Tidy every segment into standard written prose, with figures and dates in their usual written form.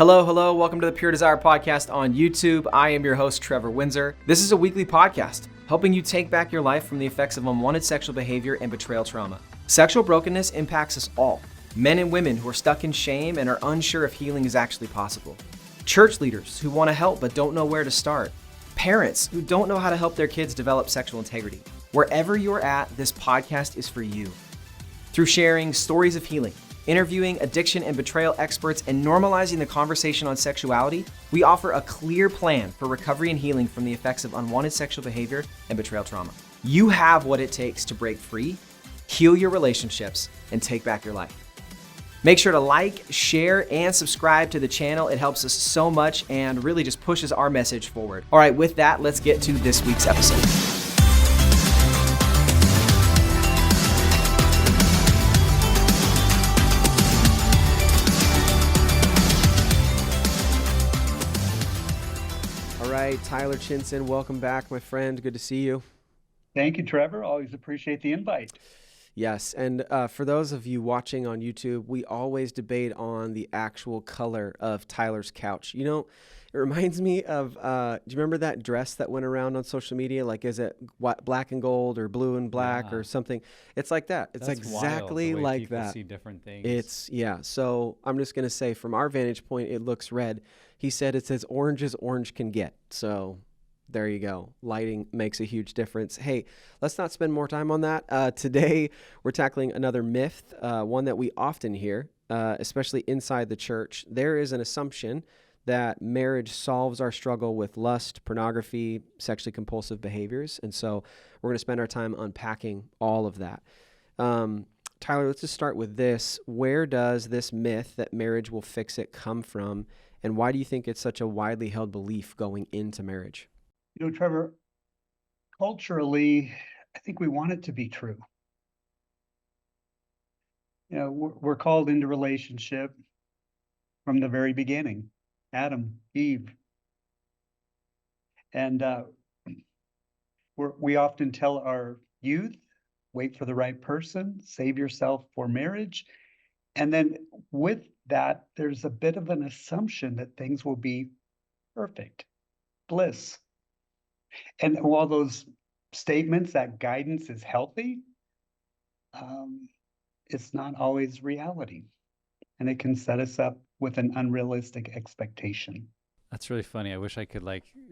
Hello, hello. Welcome to the Pure Desire Podcast on YouTube. I am your host, Trevor Windsor. This is a weekly podcast helping you take back your life from the effects of unwanted sexual behavior and betrayal trauma. Sexual brokenness impacts us all, men and women who are stuck in shame and are unsure if healing is actually possible. Church leaders who want to help but don't know where to start. Parents who don't know how to help their kids develop sexual integrity. Wherever you're at, this podcast is for you. Through sharing stories of healing, interviewing addiction and betrayal experts, and normalizing the conversation on sexuality, we offer a clear plan for recovery and healing from the effects of unwanted sexual behavior and betrayal trauma. You have what it takes to break free, heal your relationships, and take back your life. Make sure to like, share, and subscribe to the channel. It helps us so much and really just pushes our message forward. All right, with that, let's get to this week's episode. All right, Tyler Chinchen, welcome back, my friend. Good to see you. Thank you, Trevor. Always appreciate the invite. Yes, and for those of you watching on YouTube, we always debate on the actual color of Tyler's couch. You know, it reminds me of, do you remember that dress that went around on social media? Like, is it black and gold or blue and black or something? It's like that. It's That's exactly wild, the way like people that. see different things. So I'm just going to say from our vantage point, it looks red. He said it's as orange as orange can get. So there you go. Lighting makes a huge difference. Hey, let's not spend more time on that. Today, we're tackling another myth, one that we often hear, especially inside the church. There is an assumption that marriage solves our struggle with lust, pornography, sexually compulsive behaviors. And so we're going to spend our time unpacking all of that. Tyler, let's just start with this. Where does this myth that marriage will fix it come from? And why do you think it's such a widely held belief going into marriage? You know, Trevor, culturally, I think we want it to be true. You know, we're called into relationship from the very beginning, Adam, Eve. And we often tell our youth, wait for the right person, save yourself for marriage. And then with that, there's a bit of an assumption that things will be perfect, bliss. And while those statements, that guidance is healthy, it's not always reality. And it can set us up with an unrealistic expectation. That's really funny. I wish I could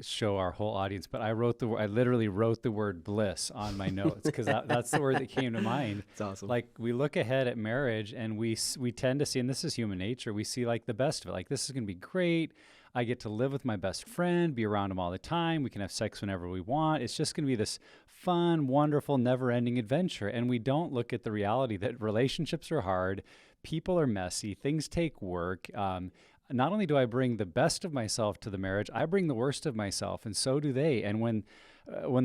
show our whole audience, but I literally wrote the word bliss on my notes because that's the word that came to mind. It's awesome. Like we look ahead at marriage and we tend to see, and this is human nature, we see like the best of it. Like this is going to be great. I get to live with my best friend, be around him all the time. We can have sex whenever we want. It's just going to be this fun, wonderful, never-ending adventure. And we don't look at the reality that relationships are hard, people are messy, things take work. Not only do I bring the best of myself to the marriage, I bring the worst of myself, and so do they. And when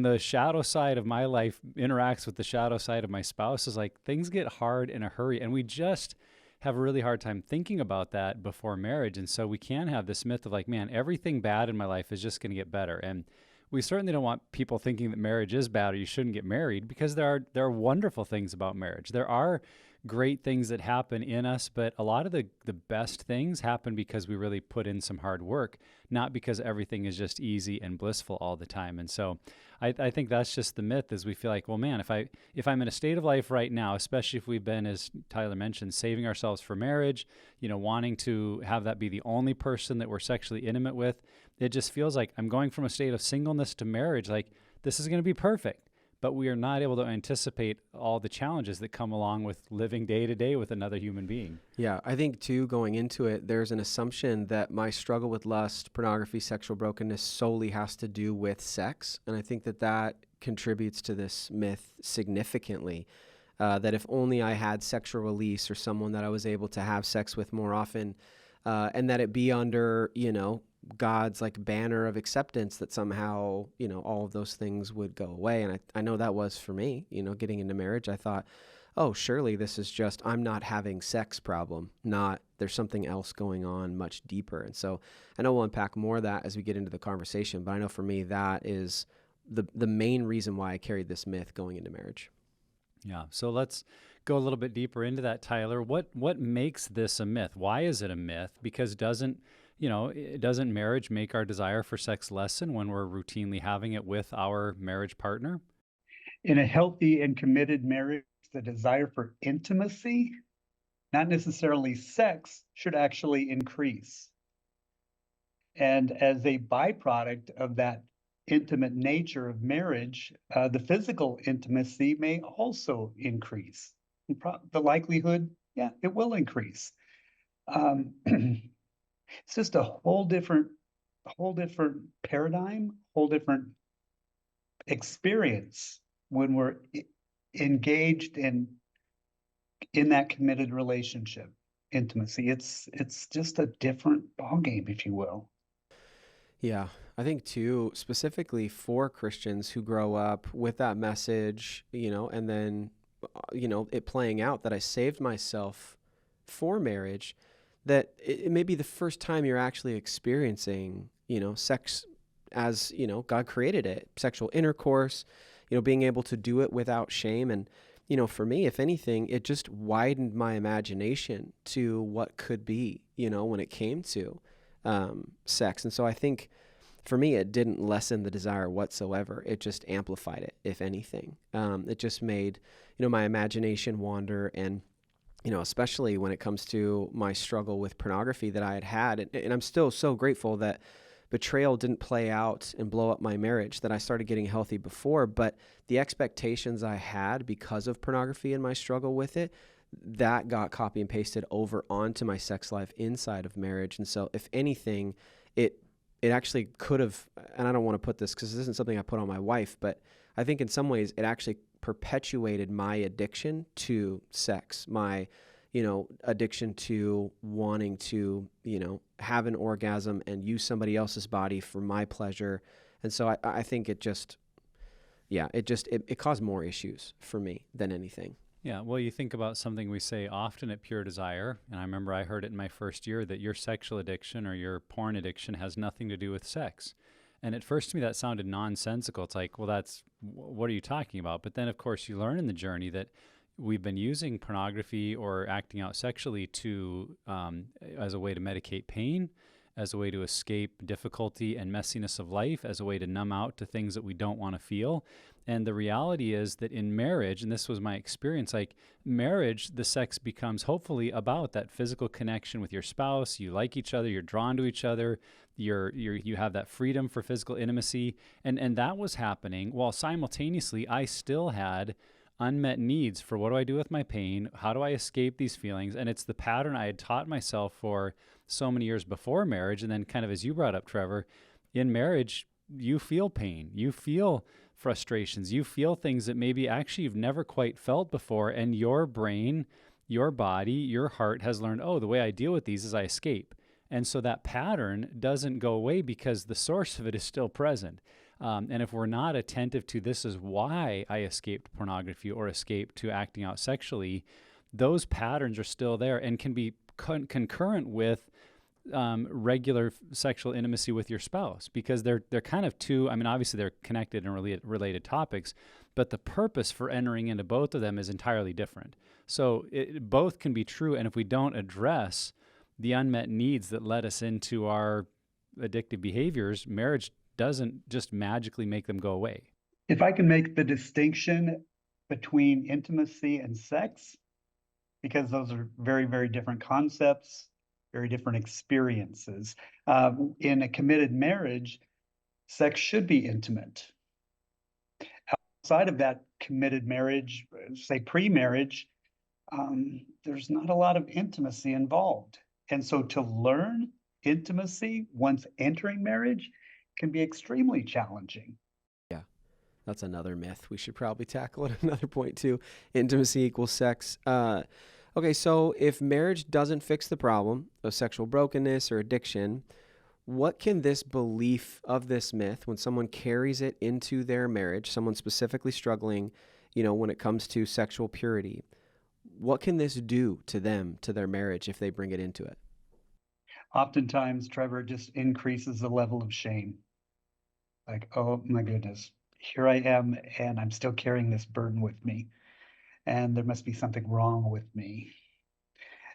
the shadow side of my life interacts with the shadow side of my spouse, is like things get hard in a hurry, and we just have a really hard time thinking about that before marriage. And so we can have this myth of like, man, everything bad in my life is just going to get better. And we certainly don't want people thinking that marriage is bad or you shouldn't get married, because there are wonderful things about marriage. There are great things that happen in us, but a lot of the best things happen because we really put in some hard work, not because everything is just easy and blissful all the time. And so I think that's just the myth, is we feel like, well, man, if I'm in a state of life right now, especially if we've been, as Tyler mentioned, saving ourselves for marriage, wanting to have that be the only person that we're sexually intimate with, it just feels like I'm going from a state of singleness to marriage. Like this is going to be perfect. But we are not able to anticipate all the challenges that come along with living day to day with another human being. Yeah, I think too, going into it, there's an assumption that my struggle with lust, pornography, sexual brokenness solely has to do with sex. And I think that contributes to this myth significantly, that if only I had sexual release or someone that I was able to have sex with more often, and that it be under, God's banner of acceptance, that somehow, all of those things would go away. And I know that was for me, getting into marriage. I thought, oh, surely this is just, I'm not having sex problem, not there's something else going on much deeper. And so I know we'll unpack more of that as we get into the conversation, but I know for me, that is the main reason why I carried this myth going into marriage. Yeah. So let's go a little bit deeper into that, Tyler. What makes this a myth? Why is it a myth? Because doesn't Doesn't marriage make our desire for sex lessen when we're routinely having it with our marriage partner? In a healthy and committed marriage, the desire for intimacy, not necessarily sex, should actually increase. And as a byproduct of that intimate nature of marriage, the physical intimacy may also increase. The likelihood, yeah, it will increase. It's just a whole different paradigm, whole different experience when we're engaged in that committed relationship, intimacy. It's just a different ballgame, if you will. Yeah, I think too, specifically for Christians who grow up with that message, and then, it playing out that I saved myself for marriage, that it may be the first time you're actually experiencing, sex as, God created it, sexual intercourse, being able to do it without shame. And, for me, if anything, it just widened my imagination to what could be, when it came to sex. And so I think for me, it didn't lessen the desire whatsoever. It just amplified it, if anything. It just made, my imagination wander. And, especially when it comes to my struggle with pornography that I had. And I'm still so grateful that betrayal didn't play out and blow up my marriage, that I started getting healthy before. But the expectations I had because of pornography and my struggle with it, that got copy and pasted over onto my sex life inside of marriage. And so if anything, it actually could have, and I don't want to put this because this isn't something I put on my wife, but I think in some ways it actually perpetuated my addiction to sex, my, addiction to wanting to, have an orgasm and use somebody else's body for my pleasure. And so I think it caused more issues for me than anything. Yeah, well, you think about something we say often at Pure Desire, and I remember I heard it in my first year, that your sexual addiction or your porn addiction has nothing to do with sex. And at first to me that sounded nonsensical. It's like, well, what are you talking about? But then, of course, you learn in the journey that we've been using pornography or acting out sexually to as a way to medicate pain, as a way to escape difficulty and messiness of life, as a way to numb out to things that we don't want to feel. And the reality is that in marriage, and this was my experience, like marriage, the sex becomes hopefully about that physical connection with your spouse. You like each other, you're drawn to each other, you have that freedom for physical intimacy. And that was happening while simultaneously I still had unmet needs for what do I do with my pain? How do I escape these feelings? And it's the pattern I had taught myself for so many years before marriage. And then kind of as you brought up, Trevor, in marriage, you feel pain, you feel frustrations, you feel things that maybe actually you've never quite felt before. And your brain, your body, your heart has learned, oh, the way I deal with these is I escape. And so that pattern doesn't go away because the source of it is still present. And if we're not attentive to this is why I escaped pornography or escaped to acting out sexually, those patterns are still there and can be concurrent with regular sexual intimacy with your spouse, because they're kind of two, I mean, obviously they're connected and related topics, but the purpose for entering into both of them is entirely different. So both can be true. And if we don't address the unmet needs that led us into our addictive behaviors, marriage doesn't just magically make them go away. If I can make the distinction between intimacy and sex, because those are very, very different concepts, very different experiences. In a committed marriage, sex should be intimate. Outside of that committed marriage, say pre-marriage, there's not a lot of intimacy involved. And so to learn intimacy once entering marriage can be extremely challenging. Yeah, that's another myth we should probably tackle at another point too. Intimacy equals sex. Okay, so if marriage doesn't fix the problem of sexual brokenness or addiction, what can this belief of this myth, when someone carries it into their marriage, someone specifically struggling, when it comes to sexual purity, what can this do to them, to their marriage, if they bring it into it? Oftentimes, Trevor, it just increases the level of shame. Like, oh my goodness, here I am, and I'm still carrying this burden with me. And there must be something wrong with me.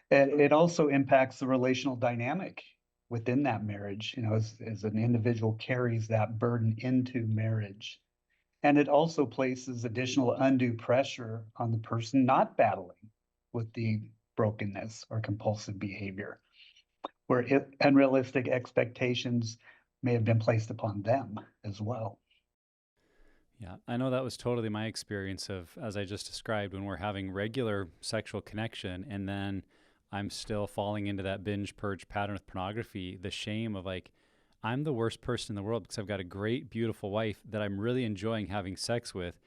It also impacts the relational dynamic within that marriage, as an individual carries that burden into marriage. And it also places additional undue pressure on the person not battling with the brokenness or compulsive behavior, where unrealistic expectations may have been placed upon them as well. Yeah, I know that was totally my experience of, as I just described, when we're having regular sexual connection and then I'm still falling into that binge purge pattern with pornography, the shame of like, I'm the worst person in the world because I've got a great, beautiful wife that I'm really enjoying having sex with.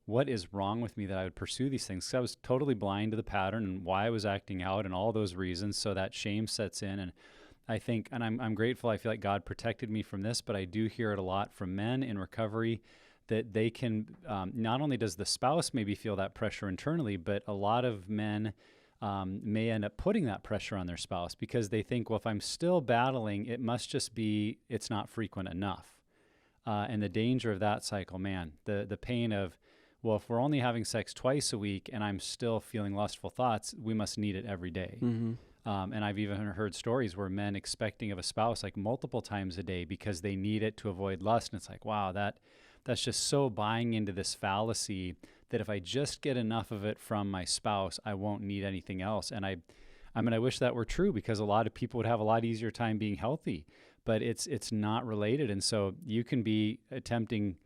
What is wrong with me that I would pursue these things? 'Cause I was totally blind to the pattern and why I was acting out and all those reasons. So that shame sets in. And I think, and I'm grateful, I feel like God protected me from this, but I do hear it a lot from men in recovery that they can, not only does the spouse maybe feel that pressure internally, but a lot of men may end up putting that pressure on their spouse because they think, well, if I'm still battling, it must just be, it's not frequent enough. And the danger of that cycle, man, the pain of, well, if we're only having sex twice a week and I'm still feeling lustful thoughts, we must need it every day. Mm-hmm. And I've even heard stories where men expecting of a spouse like multiple times a day because they need it to avoid lust. And it's like, wow, that's just so buying into this fallacy that if I just get enough of it from my spouse, I won't need anything else. And I wish that were true because a lot of people would have a lot easier time being healthy, but it's not related. And so you can be attempting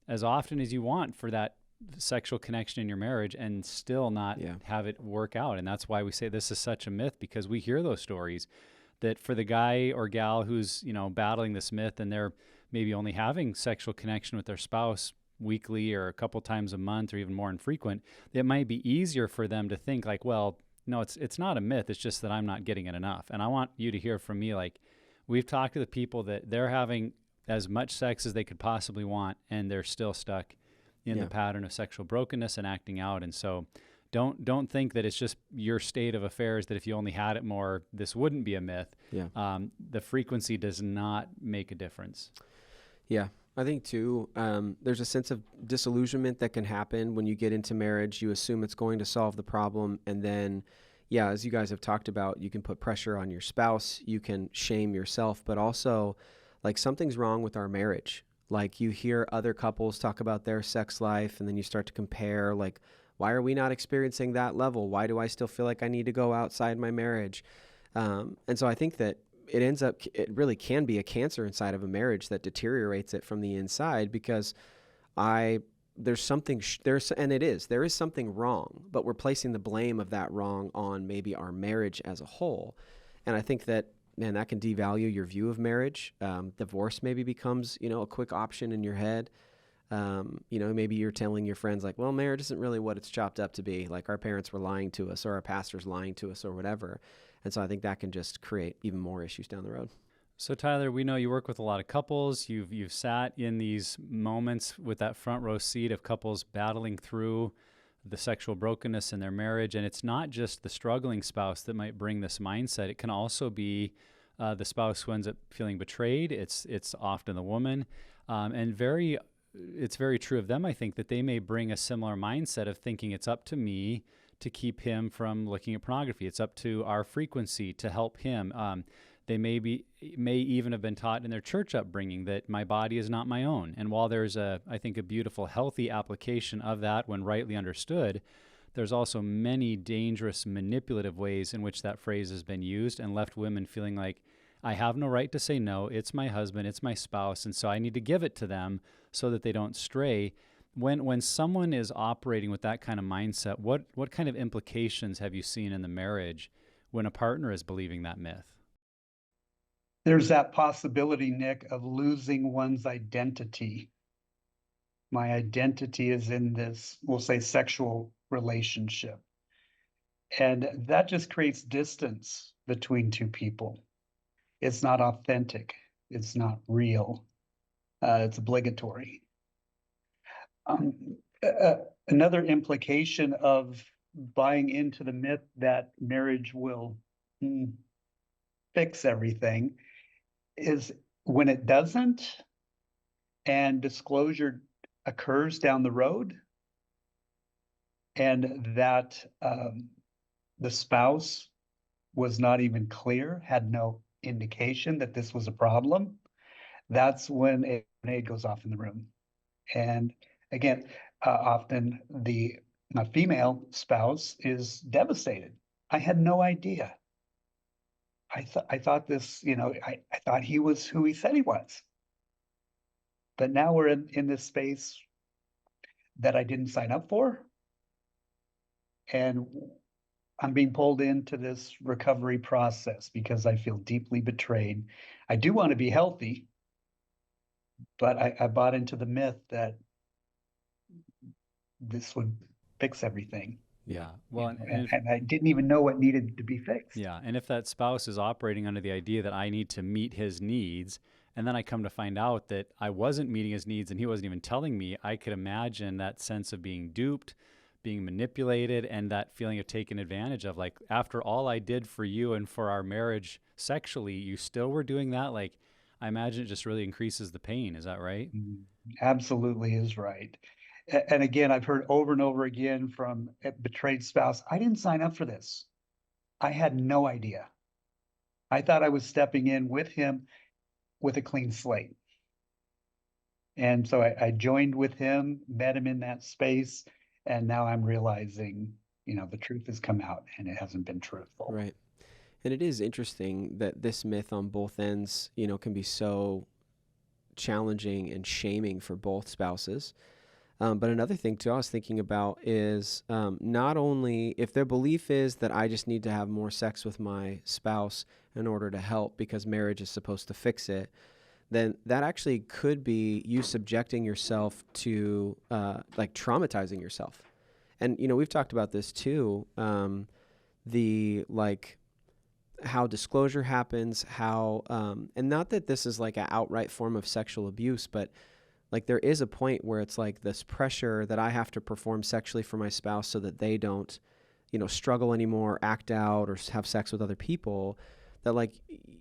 as often as you want for that sexual connection in your marriage and still not have it work out. And that's why we say this is such a myth, because we hear those stories that for the guy or gal who's, battling this myth and they're maybe only having sexual connection with their spouse weekly or a couple times a month or even more infrequent, it might be easier for them to think like, well, no, it's not a myth. It's just that I'm not getting it enough. And I want you to hear from me, like, we've talked to the people that they're having as much sex as they could possibly want and they're still stuck in the pattern of sexual brokenness and acting out. And so don't think that it's just your state of affairs, that if you only had it more, this wouldn't be a myth. The frequency does not make a difference. Yeah, I think too, there's a sense of disillusionment that can happen when you get into marriage. You assume it's going to solve the problem. And then, as you guys have talked about, you can put pressure on your spouse, you can shame yourself, but also like something's wrong with our marriage. Like you hear other couples talk about their sex life and then you start to compare, like, why are we not experiencing that level? Why do I still feel like I need to go outside my marriage? And so I think that it really can be a cancer inside of a marriage that deteriorates it from the inside, because there is something wrong, but we're placing the blame of that wrong on maybe our marriage as a whole. And I think that, man, that can devalue your view of marriage. Divorce maybe becomes, a quick option in your head. Maybe you're telling your friends like, well, marriage isn't really what it's chopped up to be. Like our parents were lying to us or our pastor's lying to us or whatever. And so I think that can just create even more issues down the road. So Tyler, we know you work with a lot of couples. You've sat in these moments with that front row seat of couples battling through the sexual brokenness in their marriage. And it's not just the struggling spouse that might bring this mindset. It can also be the spouse who ends up feeling betrayed. It's often the woman. It's very true of them, I think, that they may bring a similar mindset of thinking it's up to me to keep him from looking at pornography. It's up to our frequency to help him. They may even have been taught in their church upbringing that my body is not my own. And while there's I think a beautiful, healthy application of that when rightly understood, there's also many dangerous, manipulative ways in which that phrase has been used and left women feeling like, I have no right to say no. It's my husband, it's my spouse, and so I need to give it to them so that they don't stray. When someone is operating with that kind of mindset, what kind of implications have you seen in the marriage when a partner is believing that myth? There's that possibility, Nick, of losing one's identity. My identity is in this, we'll say, sexual relationship. And that just creates distance between two people. It's not authentic. It's not real. It's obligatory. Another implication of buying into the myth that marriage will fix everything is when it doesn't and disclosure occurs down the road, and that the spouse was not even clear, had no indication that this was a problem, that's when a grenade goes off in the room. And again, often the female spouse is devastated. I had no idea. I thought this, I thought he was who he said he was. But now we're in this space that I didn't sign up for. And I'm being pulled into this recovery process because I feel deeply betrayed. I do want to be healthy, but I bought into the myth that this would fix everything. Yeah. Well, and I didn't even know what needed to be fixed. yeah. And if that spouse is operating under the idea that I need to meet his needs, and then I come to find out that I wasn't meeting his needs and he wasn't even telling me, I could imagine that sense of being duped, being manipulated, and that feeling of taken advantage of. Like, after all I did for you and for our marriage sexually, you still were doing that. Like, I imagine it just really increases the pain. Is that right? Absolutely is right. And again, I've heard over and over again from a betrayed spouse, I didn't sign up for this. I had no idea. I thought I was stepping in with him with a clean slate. And so I joined with him, met him in that space, and now I'm realizing, the truth has come out and it hasn't been truthful. Right. And it is interesting that this myth on both ends, can be so challenging and shaming for both spouses. But another thing too I was thinking about is not only if their belief is that I just need to have more sex with my spouse in order to help because marriage is supposed to fix it, then that actually could be you subjecting yourself to like traumatizing yourself. And, we've talked about this too, how disclosure happens, how, and not that this is like an outright form of sexual abuse, but like there is a point where it's like this pressure that I have to perform sexually for my spouse so that they don't, struggle anymore, act out, or have sex with other people, that like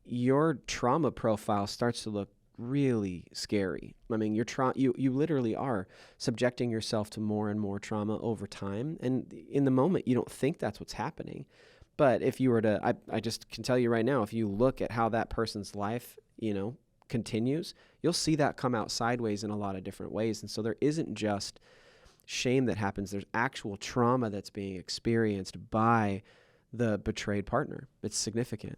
your trauma profile starts to look really scary. I mean, you literally are subjecting yourself to more and more trauma over time. And in the moment, you don't think that's what's happening. But if you were to, I just can tell you right now, if you look at how that person's life, continues, you'll see that come out sideways in a lot of different ways. And so there isn't just shame that happens. There's actual trauma that's being experienced by the betrayed partner. It's significant.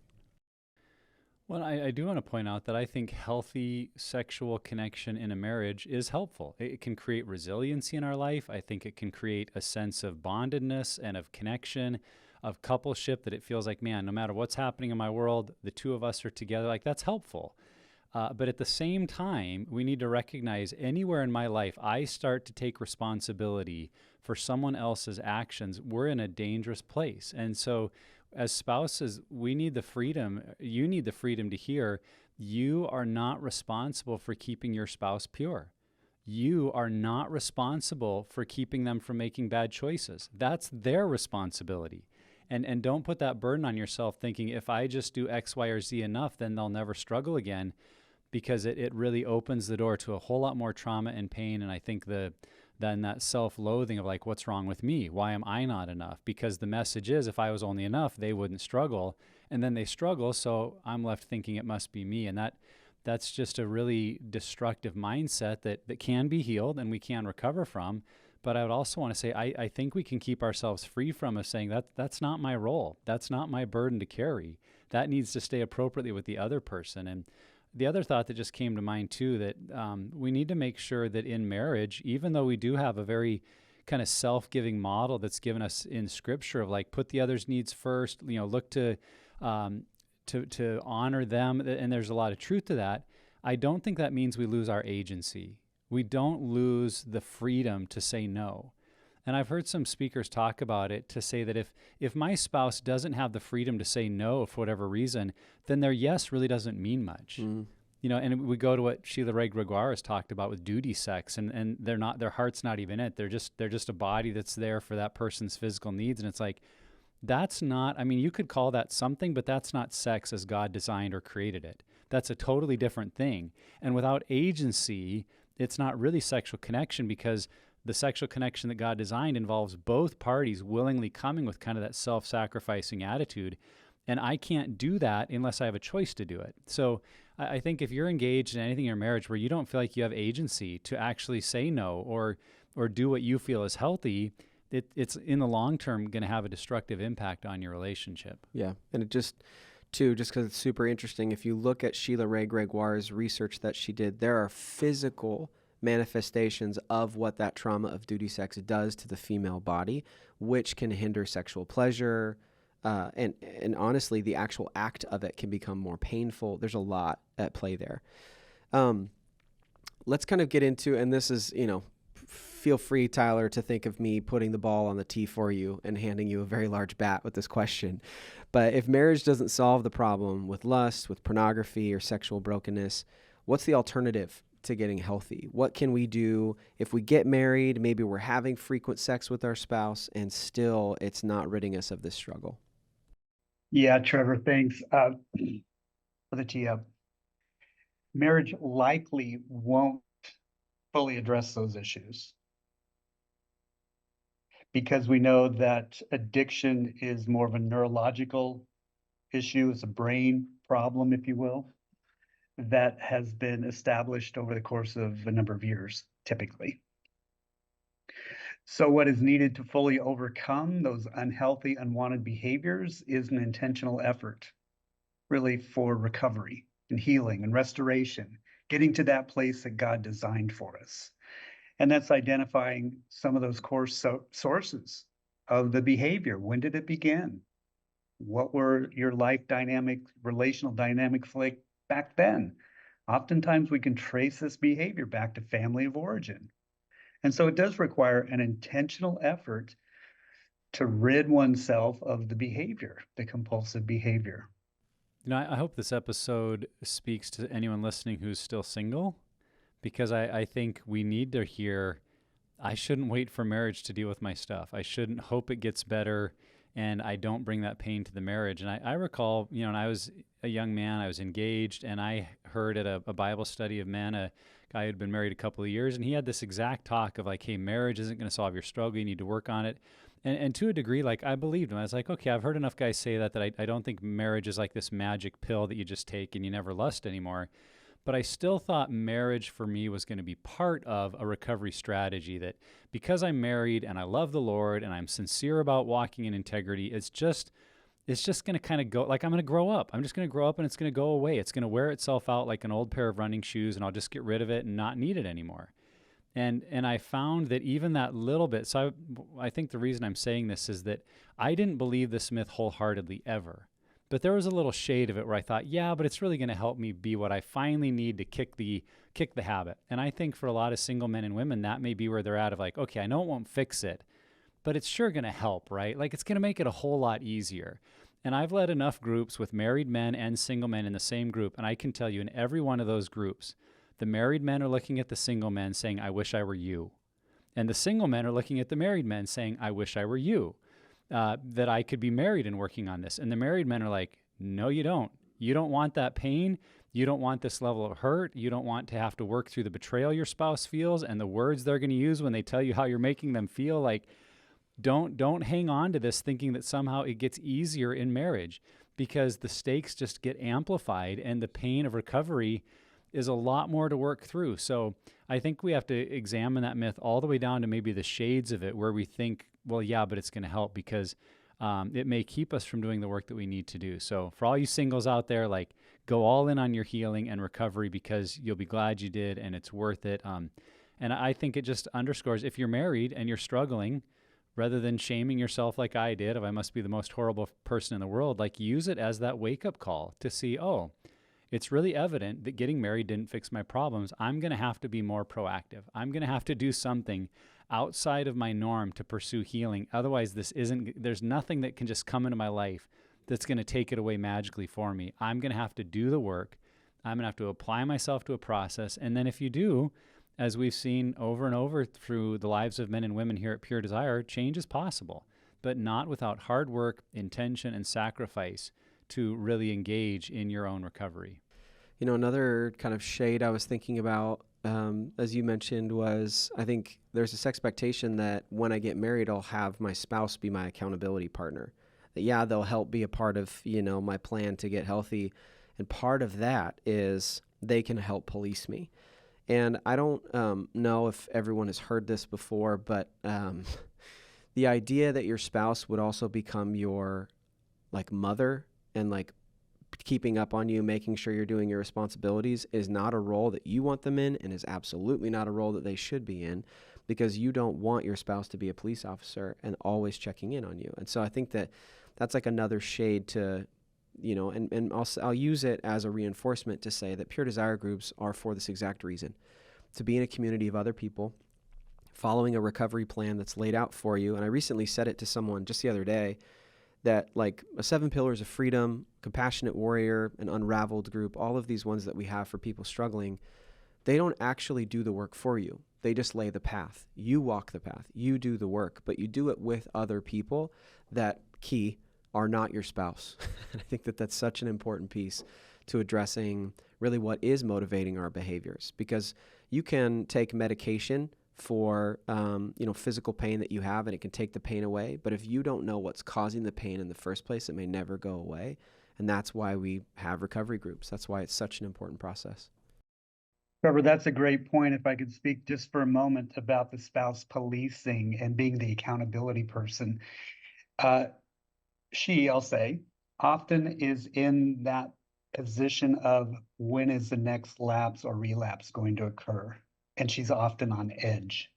Well, I do want to point out that I think healthy sexual connection in a marriage is helpful. It can create resiliency in our life. I think it can create a sense of bondedness and of connection, of coupleship, that it feels like, man, no matter what's happening in my world, the two of us are together. Like, that's helpful. But at the same time, we need to recognize anywhere in my life I start to take responsibility for someone else's actions, we're in a dangerous place. And so as spouses, we need the freedom, you need the freedom to hear, you are not responsible for keeping your spouse pure. You are not responsible for keeping them from making bad choices. That's their responsibility. And don't put that burden on yourself thinking, if I just do X, Y, or Z enough, then they'll never struggle again, because it really opens the door to a whole lot more trauma and pain. And I think then that self-loathing of like, what's wrong with me? Why am I not enough? Because the message is, if I was only enough, they wouldn't struggle. And then they struggle, so I'm left thinking it must be me. And that's just a really destructive mindset that can be healed and we can recover from. But I would also want to say, I think we can keep ourselves free from saying that's not my role. That's not my burden to carry. That needs to stay appropriately with the other person. And the other thought that just came to mind too, that we need to make sure that in marriage, even though we do have a very kind of self-giving model that's given us in Scripture of like, put the other's needs first, look to honor them, and there's a lot of truth to that. I don't think that means we lose our agency. We don't lose the freedom to say no. And I've heard some speakers talk about it to say that if my spouse doesn't have the freedom to say no for whatever reason, then their yes really doesn't mean much. And we go to what Sheila Ray Gregoire has talked about with duty sex, and their heart's not even it. They're just a body that's there for that person's physical needs. And it's like, that's not, I mean, you could call that something, but that's not sex as God designed or created it. That's a totally different thing. And without agency, it's not really sexual connection, because the sexual connection that God designed involves both parties willingly coming with kind of that self-sacrificing attitude. And I can't do that unless I have a choice to do it. So I think if you're engaged in anything in your marriage where you don't feel like you have agency to actually say no or do what you feel is healthy, it's in the long term going to have a destructive impact on your relationship. Yeah. And it just because it's super interesting, if you look at Sheila Ray Gregoire's research that she did, there are physical manifestations of what that trauma of duty sex does to the female body, which can hinder sexual pleasure. And honestly, the actual act of it can become more painful. There's a lot at play there. Let's kind of get into, and this is, feel free, Tyler, to think of me putting the ball on the tee for you and handing you a very large bat with this question. But if marriage doesn't solve the problem with lust, with pornography, or sexual brokenness, what's the alternative to getting healthy? What can we do if we get married? Maybe we're having frequent sex with our spouse and still it's not ridding us of this struggle. Yeah, Trevor, thanks for the tee up. Marriage likely won't fully address those issues because we know that addiction is more of a neurological issue. It's a brain problem, if you will, that has been established over the course of a number of years, typically. So what is needed to fully overcome those unhealthy, unwanted behaviors is an intentional effort, really, for recovery and healing and restoration, getting to that place that God designed for us. And that's identifying some of those core sources of the behavior. When did it begin? What were your life dynamics, relational dynamics like back then? Oftentimes we can trace this behavior back to family of origin. And so it does require an intentional effort to rid oneself of the behavior, the compulsive behavior. I hope this episode speaks to anyone listening who's still single, because I think we need to hear, I shouldn't wait for marriage to deal with my stuff. I shouldn't hope it gets better and I don't bring that pain to the marriage. And I recall, when I was a young man, I was engaged, and I heard at a Bible study of men, a guy who had been married a couple of years, and he had this exact talk of like, hey, marriage isn't going to solve your struggle. You need to work on it. And to a degree, like, I believed him. I was like, okay, I've heard enough guys say that I don't think marriage is like this magic pill that you just take and you never lust anymore. But I still thought marriage for me was going to be part of a recovery strategy, that because I'm married and I love the Lord and I'm sincere about walking in integrity, it's just going to kind of go, like, I'm going to grow up. I'm just going to grow up and it's going to go away. It's going to wear itself out like an old pair of running shoes, and I'll just get rid of it and not need it anymore. And I found that even that little bit, so I think the reason I'm saying this is that I didn't believe this myth wholeheartedly ever. But there was a little shade of it where I thought, yeah, but it's really going to help me be what I finally need to kick the habit. And I think for a lot of single men and women, that may be where they're at, of like, okay, I know it won't fix it, but it's sure going to help, right? Like, it's going to make it a whole lot easier. And I've led enough groups with married men and single men in the same group, and I can tell you in every one of those groups, the married men are looking at the single men saying, I wish I were you. And the single men are looking at the married men saying, I wish I were you. That I could be married and working on this. And the married men are like, no, you don't. You don't want that pain. You don't want this level of hurt. You don't want to have to work through the betrayal your spouse feels and the words they're going to use when they tell you how you're making them feel. Like, don't hang on to this thinking that somehow it gets easier in marriage, because the stakes just get amplified and the pain of recovery is a lot more to work through. So I think we have to examine that myth all the way down to maybe the shades of it where we think, well, yeah, but it's going to help, because it may keep us from doing the work that we need to do. So for all you singles out there, like, go all in on your healing and recovery, because you'll be glad you did and it's worth it. And I think it just underscores, if you're married and you're struggling, rather than shaming yourself like I did, if I must be the most horrible person in the world, like, use it as that wake-up call to see, oh, it's really evident that getting married didn't fix my problems. I'm going to have to be more proactive. I'm going to have to do something outside of my norm to pursue healing. Otherwise, there's nothing that can just come into my life that's going to take it away magically for me. I'm going to have to do the work. I'm going to have to apply myself to a process. And then if you do, as we've seen over and over through the lives of men and women here at Pure Desire, change is possible, but not without hard work, intention, and sacrifice to really engage in your own recovery. Another kind of shade I was thinking about, as you mentioned, was I think there's this expectation that when I get married, I'll have my spouse be my accountability partner, that, yeah, they'll help be a part of, my plan to get healthy. And part of that is they can help police me. And I don't know if everyone has heard this before, but the idea that your spouse would also become your mother and keeping up on you, making sure you're doing your responsibilities is not a role that you want them in, and is absolutely not a role that they should be in, because you don't want your spouse to be a police officer and always checking in on you. And so I think that that's another shade to, and I'll use it as a reinforcement to say that Pure Desire groups are for this exact reason: to be in a community of other people following a recovery plan that's laid out for you. And I recently said it to someone just the other day, that a 7 Pillars of Freedom, Compassionate Warrior, an Unraveled group, all of these ones that we have for people struggling, they don't actually do the work for you. They just lay the path. You walk the path. You do the work, but you do it with other people that are not your spouse. And I think that that's such an important piece to addressing really what is motivating our behaviors, because you can take medication for physical pain that you have, and it can take the pain away. But if you don't know what's causing the pain in the first place, it may never go away. And that's why we have recovery groups. That's why it's such an important process. Trevor, that's a great point. If I could speak just for a moment about the spouse policing and being the accountability person. She, I'll say, often is in that position of when is the next lapse or relapse going to occur? And she's often on edge.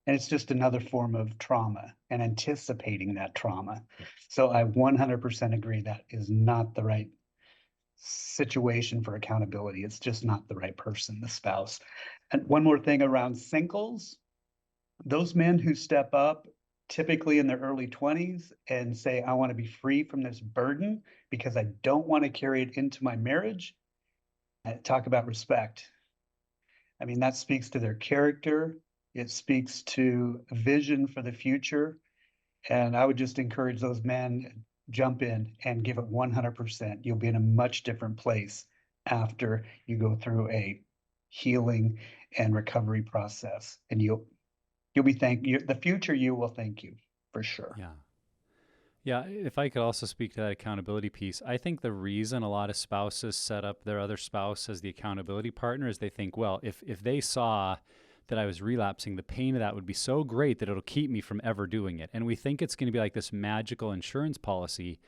And it's just another form of trauma and anticipating that trauma. So I 100% agree that is not the right situation for accountability. It's just not the right person, the spouse. And one more thing around singles, those men who step up typically in their early 20s and say, I want to be free from this burden because I don't want to carry it into my marriage. Talk about respect. I mean, that speaks to their character. It speaks to vision for the future. And I would just encourage those men, jump in and give it 100%. You'll be in a much different place after you go through a healing and recovery process. And you'll be the future you will thank you for sure. Yeah. Yeah, if I could also speak to that accountability piece, I think the reason a lot of spouses set up their other spouse as the accountability partner is they think, well, if they saw that I was relapsing, the pain of that would be so great that it'll keep me from ever doing it. And we think it's going to be like this magical insurance policy.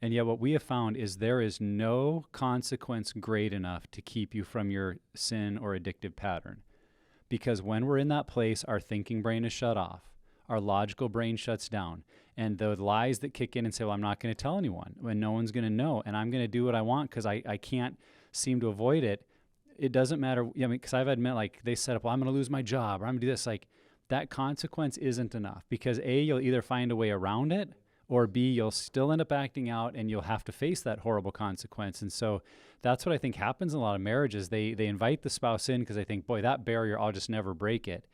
And yet what we have found is there is no consequence great enough to keep you from your sin or addictive pattern. Because when we're in that place, our thinking brain is shut off. Our logical brain shuts down. And the lies that kick in and say, well, I'm not going to tell anyone, when no one's going to know, and I'm going to do what I want because I can't seem to avoid it. It doesn't matter. I mean, because I've admit, they set up, well, I'm going to lose my job, or I'm going to do this. That consequence isn't enough, because A, you'll either find a way around it, or B, you'll still end up acting out and you'll have to face that horrible consequence. And so that's what I think happens in a lot of marriages. They invite the spouse in because they think, boy, that barrier, I'll just never break it.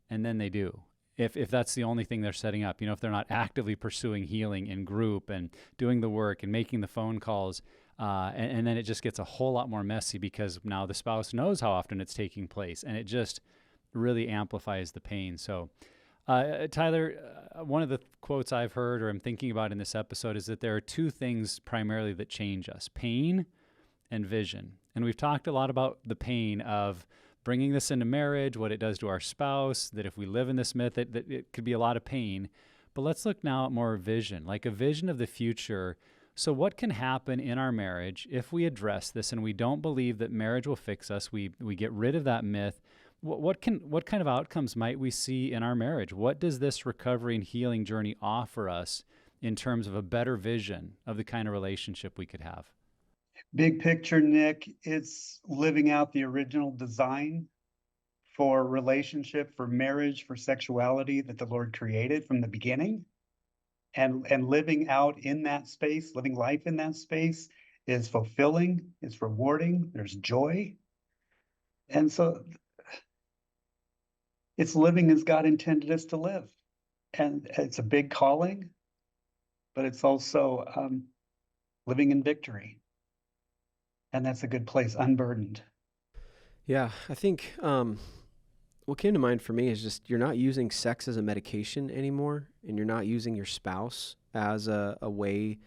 And then they do. If that's the only thing they're setting up, if they're not actively pursuing healing in group and doing the work and making the phone calls, and then it just gets a whole lot more messy, because now the spouse knows how often it's taking place, and it just really amplifies the pain. So, Tyler, one of the quotes I've heard or I'm thinking about in this episode is that there are two things primarily that change us: pain and vision. And we've talked a lot about the pain of bringing this into marriage, what it does to our spouse, that if we live in this myth, that it could be a lot of pain. But let's look now at more vision, like a vision of the future. So what can happen in our marriage if we address this and we don't believe that marriage will fix us? We get rid of that myth. What kind of outcomes might we see in our marriage? What does this recovery and healing journey offer us in terms of a better vision of the kind of relationship we could have? Big picture, Nick, it's living out the original design for relationship, for marriage, for sexuality that the Lord created from the beginning. And living out in that space, living life in that space is fulfilling, it's rewarding, there's joy. And so it's living as God intended us to live. And it's a big calling, but it's also living in victory. And that's a good place, unburdened. Yeah, I think what came to mind for me is just you're not using sex as a medication anymore, and you're not using your spouse as a way,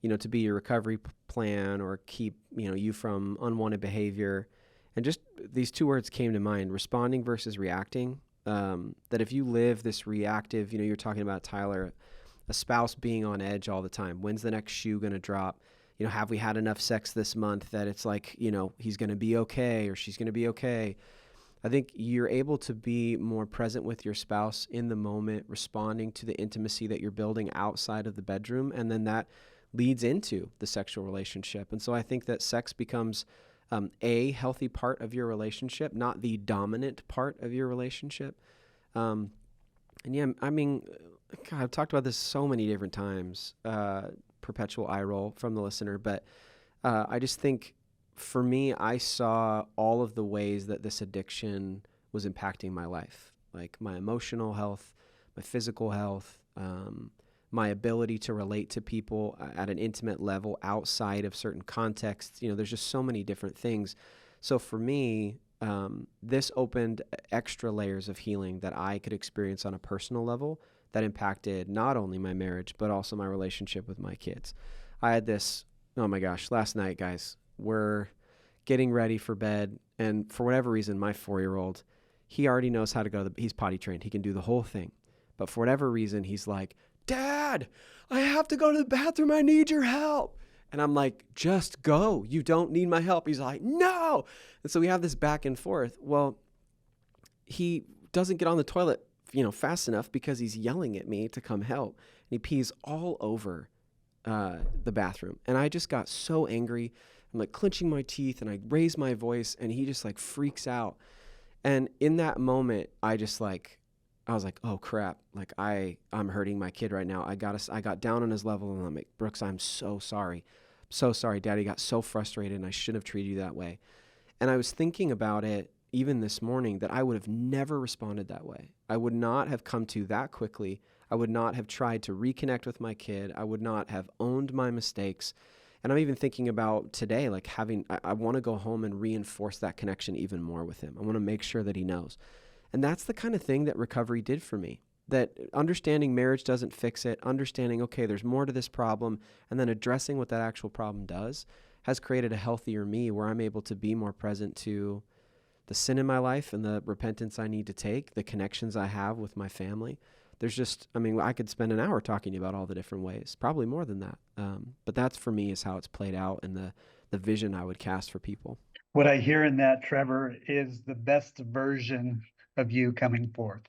to be your recovery plan or keep, you from unwanted behavior. And just these two words came to mind, responding versus reacting. That if you live this reactive, you're talking about, Tyler, a spouse being on edge all the time. When's the next shoe going to drop? Have we had enough sex this month that it's like, he's going to be okay or she's going to be okay? I think you're able to be more present with your spouse in the moment, responding to the intimacy that you're building outside of the bedroom. And then that leads into the sexual relationship. And so I think that sex becomes a healthy part of your relationship, not the dominant part of your relationship. And yeah, I mean, God, I've talked about this so many different times, perpetual eye roll from the listener. But I just think for me, I saw all of the ways that this addiction was impacting my life, like my emotional health, my physical health, my ability to relate to people at an intimate level outside of certain contexts. There's just so many different things. So for me, this opened extra layers of healing that I could experience on a personal level that impacted not only my marriage, but also my relationship with my kids. I had this, oh my gosh, last night, guys, we're getting ready for bed. And for whatever reason, my 4-year-old, he already knows how to go he's potty trained. He can do the whole thing. But for whatever reason, he's like, Dad, I have to go to the bathroom. I need your help. And I'm like, just go. You don't need my help. He's like, no. And so we have this back and forth. Well, he doesn't get on the toilet, fast enough because he's yelling at me to come help. And he pees all over the bathroom. And I just got so angry. I'm like clenching my teeth and I raise my voice and he just like freaks out. And in that moment, I was like, oh crap. Like I'm hurting my kid right now. I got down on his level and I'm like, Brooks, I'm so sorry. So sorry. Daddy got so frustrated and I shouldn't have treated you that way. And I was thinking about it even this morning that I would have never responded that way. I would not have come to that quickly. I would not have tried to reconnect with my kid. I would not have owned my mistakes. And I'm even thinking about today, like I want to go home and reinforce that connection even more with him. I want to make sure that he knows. And that's the kind of thing that recovery did for me, that understanding marriage doesn't fix it, understanding, okay, there's more to this problem, and then addressing what that actual problem does has created a healthier me where I'm able to be more present to the sin in my life and the repentance I need to take, the connections I have with my family. I could spend an hour talking about all the different ways, probably more than that. But that's for me is how it's played out and the vision I would cast for people. What I hear in that, Trevor, is the best version of you coming forth.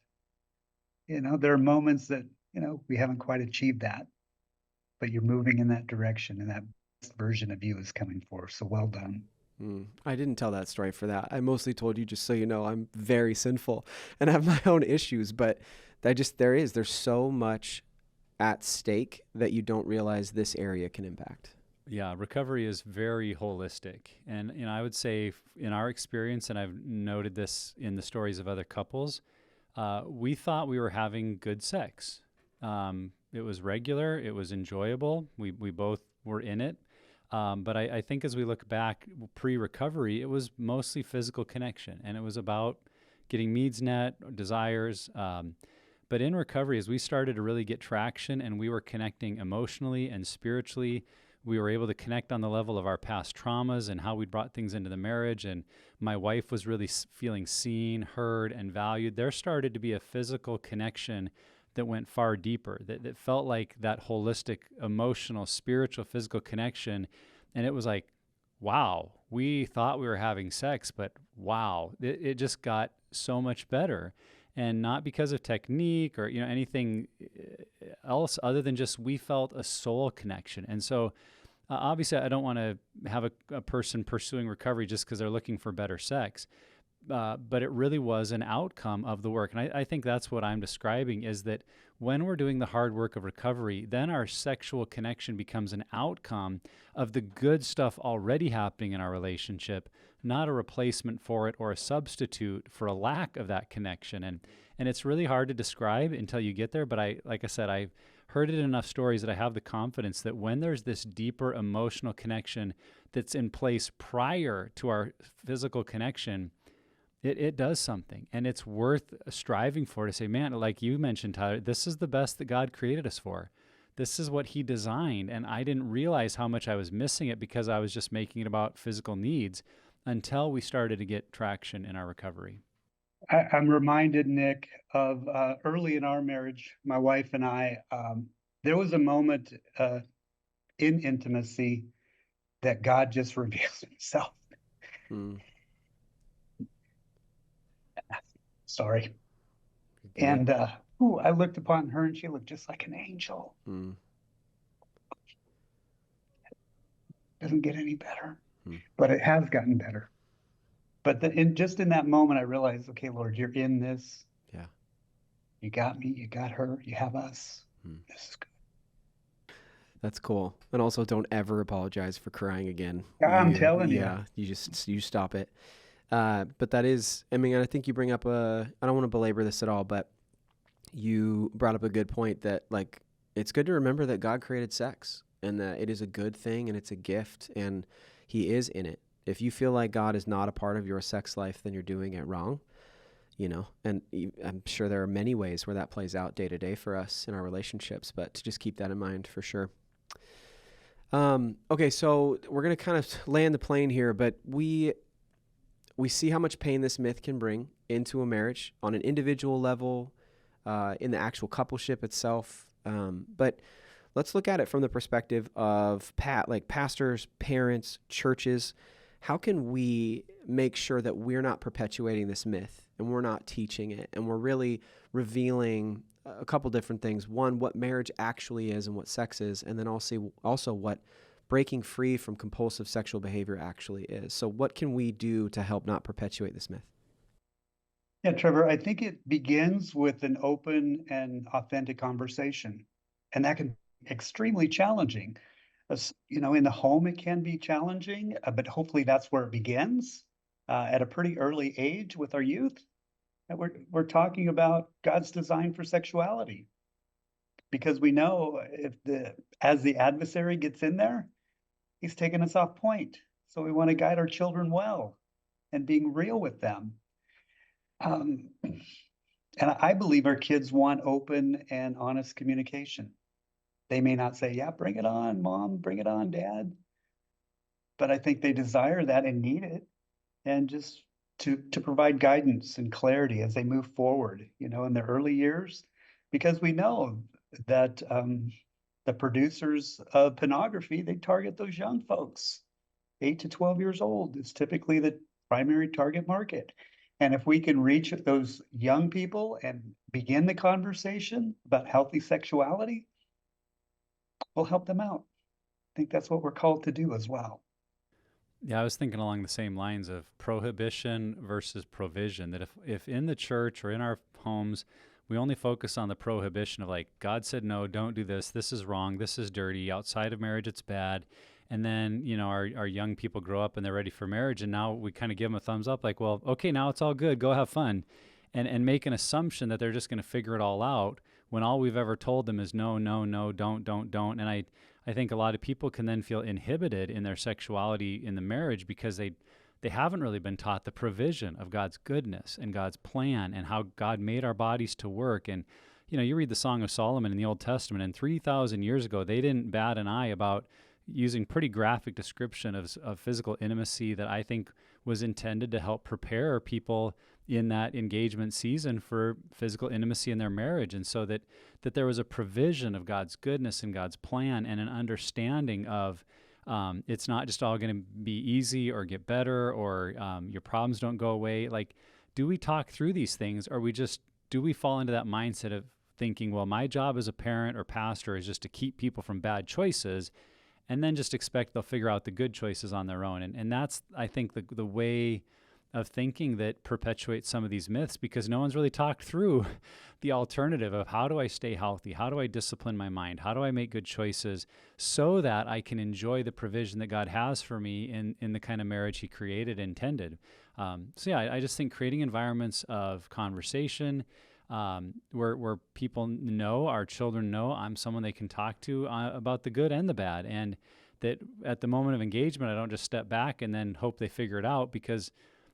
There are moments that, we haven't quite achieved that, but you're moving in that direction and that best version of you is coming forth. So well done. I didn't tell that story for that. I mostly told you just so you know I'm very sinful and have my own issues, but there's so much at stake that you don't realize this area can impact. Yeah, recovery is very holistic. And I would say in our experience, and I've noted this in the stories of other couples, we thought we were having good sex. It was regular, it was enjoyable. We both were in it. But I think as we look back pre-recovery, it was mostly physical connection, and it was about getting needs met, desires. But in recovery, as we started to really get traction and we were connecting emotionally and spiritually, we were able to connect on the level of our past traumas and how we brought things into the marriage. And my wife was really feeling seen, heard, and valued. There started to be a physical connection that went far deeper, that felt like that holistic, emotional, spiritual, physical connection. And it was like, wow, we thought we were having sex, but wow, it just got so much better. And not because of technique or anything else other than just we felt a soul connection. And so obviously I don't want to have a person pursuing recovery just because they're looking for better sex. But it really was an outcome of the work. And I think that's what I'm describing is that when we're doing the hard work of recovery, then our sexual connection becomes an outcome of the good stuff already happening in our relationship, not a replacement for it or a substitute for a lack of that connection. And it's really hard to describe until you get there. But like I said, I've heard it in enough stories that I have the confidence that when there's this deeper emotional connection that's in place prior to our physical connection, It does something, and it's worth striving for, to say, man, like you mentioned, Tyler, this is the best that God created us for. This is what he designed, and I didn't realize how much I was missing it because I was just making it about physical needs until we started to get traction in our recovery. I'm reminded, Nick, of early in our marriage, my wife and I, there was a moment in intimacy that God just revealed himself. Mm. Sorry. Good. And I looked upon her and she looked just like an angel. Mm. Doesn't get any better, Mm. but it has gotten better. But just in that moment, I realized, okay, Lord, you're in this. Yeah. You got me, you got her, you have us. Mm. This is good. That's cool. And also, don't ever apologize for crying again. I'm telling you. Yeah, you stop it. But that is, I mean, I think you bring up I don't want to belabor this at all, but you brought up a good point that, like, it's good to remember that God created sex and that it is a good thing and it's a gift and he is in it. If you feel like God is not a part of your sex life, then you're doing it wrong, and I'm sure there are many ways where that plays out day to day for us in our relationships, but to just keep that in mind for sure. Okay, so we're going to kind of land the plane here, but we see how much pain this myth can bring into a marriage on an individual level, in the actual coupleship itself. But let's look at it from the perspective of pastors, parents, churches. How can we make sure that we're not perpetuating this myth and we're not teaching it and we're really revealing a couple different things? One, what marriage actually is and what sex is, and then also what breaking free from compulsive sexual behavior actually is. So what can we do to help not perpetuate this myth? Yeah, Trevor, I think it begins with an open and authentic conversation, and that can be extremely challenging. In the home, it can be challenging, but hopefully that's where it begins at a pretty early age with our youth. And we're talking about God's design for sexuality, because we know as the adversary gets in there, he's taking us off point. So we want to guide our children well and being real with them. And I believe our kids want open and honest communication. They may not say, yeah, bring it on, Mom, bring it on, Dad. But I think they desire that and need it. And just to provide guidance and clarity as they move forward, in their early years, because we know that the producers of pornography, they target those young folks. 8 to 12 years old is typically the primary target market. And if we can reach those young people and begin the conversation about healthy sexuality, we'll help them out. I think that's what we're called to do as well. Yeah, I was thinking along the same lines of prohibition versus provision, that if in the church or in our homes, we only focus on the prohibition of, like, God said, no, don't do this. This is wrong. This is dirty. Outside of marriage, it's bad. And then, our young people grow up and they're ready for marriage. And now we kind of give them a thumbs up, like, well, okay, now it's all good. Go have fun. And make an assumption that they're just going to figure it all out when all we've ever told them is no, no, no, don't. And I think a lot of people can then feel inhibited in their sexuality in the marriage because they haven't really been taught the provision of God's goodness and God's plan and how God made our bodies to work. And, you read the Song of Solomon in the Old Testament, and 3,000 years ago, they didn't bat an eye about using pretty graphic description of physical intimacy that I think was intended to help prepare people in that engagement season for physical intimacy in their marriage. And so that there was a provision of God's goodness and God's plan and an understanding of it's not just all going to be easy or get better or your problems don't go away. Like, do we talk through these things, or do we fall into that mindset of thinking, well, my job as a parent or pastor is just to keep people from bad choices and then just expect they'll figure out the good choices on their own. And that's, I think, the way of thinking that perpetuates some of these myths, because no one's really talked through the alternative of how do I stay healthy? How do I discipline my mind? How do I make good choices so that I can enjoy the provision that God has for me in the kind of marriage he created and intended? I just think creating environments of conversation where people know, our children know, I'm someone they can talk to about the good and the bad. And that at the moment of engagement, I don't just step back and then hope they figure it out, because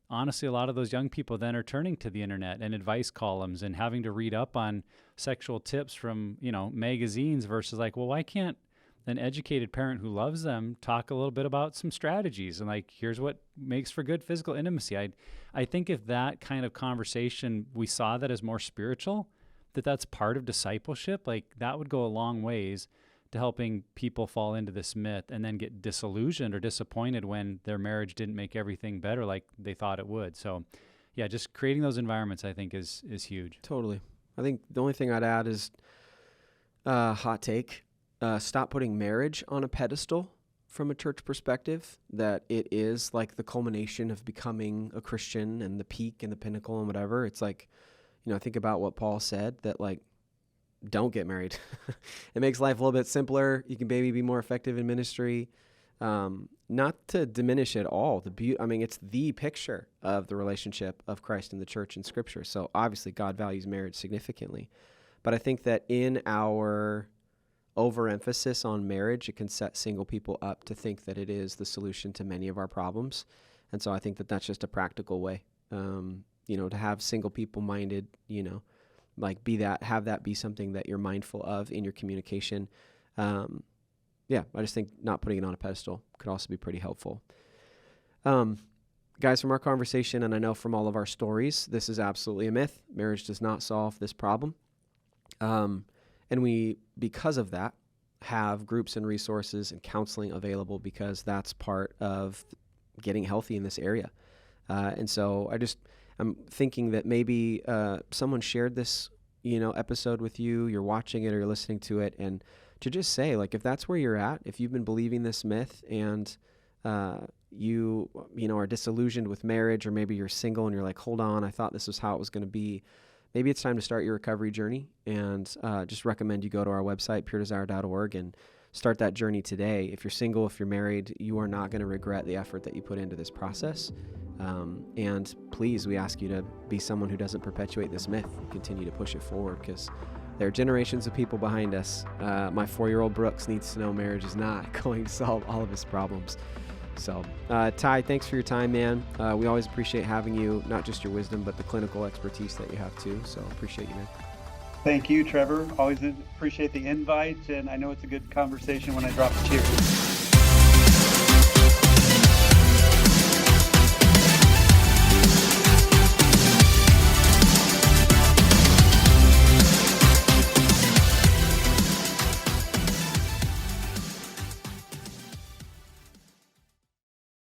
honestly, a lot of those young people then are turning to the internet and advice columns and having to read up on sexual tips from, magazines versus like, well, why can't an educated parent who loves them talk a little bit about some strategies and like, here's what makes for good physical intimacy. I think if that kind of conversation, we saw that as more spiritual, that's part of discipleship, like that would go a long ways to helping people fall into this myth and then get disillusioned or disappointed when their marriage didn't make everything better like they thought it would. So yeah, just creating those environments I think is huge. Totally. I think the only thing I'd add is hot take. Stop putting marriage on a pedestal from a church perspective, that it is like the culmination of becoming a Christian and the peak and the pinnacle and whatever. It's like, think about what Paul said, that like, don't get married. It makes life a little bit simpler. You can maybe be more effective in ministry. Not to diminish at all it's the picture of the relationship of Christ and the church in Scripture. So obviously God values marriage significantly. But I think that in our overemphasis on marriage, it can set single people up to think that it is the solution to many of our problems. And so I think that that's just a practical way, to have single people minded, have that be something that you're mindful of in your communication. I just think not putting it on a pedestal could also be pretty helpful. Guys, from our conversation, and I know from all of our stories, this is absolutely a myth. Marriage does not solve this problem. And we, because of that, have groups and resources and counseling available because that's part of getting healthy in this area. And so I'm thinking that maybe someone shared this, episode with you, you're watching it or you're listening to it, and to just say, like, if that's where you're at, if you've been believing this myth and you are disillusioned with marriage, or maybe you're single and you're like, hold on, I thought this was how it was going to be. Maybe it's time to start your recovery journey, and just recommend you go to our website, puredesire.org, and start that journey today. If you're single, if you're married, you are not going to regret the effort that you put into this process. And please, we ask you to be someone who doesn't perpetuate this myth. Continue to push it forward, because there are generations of people behind us. My 4-year-old Brooks needs to know marriage is not going to solve all of his problems. So, Ty, thanks for your time, man. We always appreciate having you, not just your wisdom, but the clinical expertise that you have too. So appreciate you, man. Thank you, Trevor. Always appreciate the invite, and I know it's a good conversation when I drop the cheers.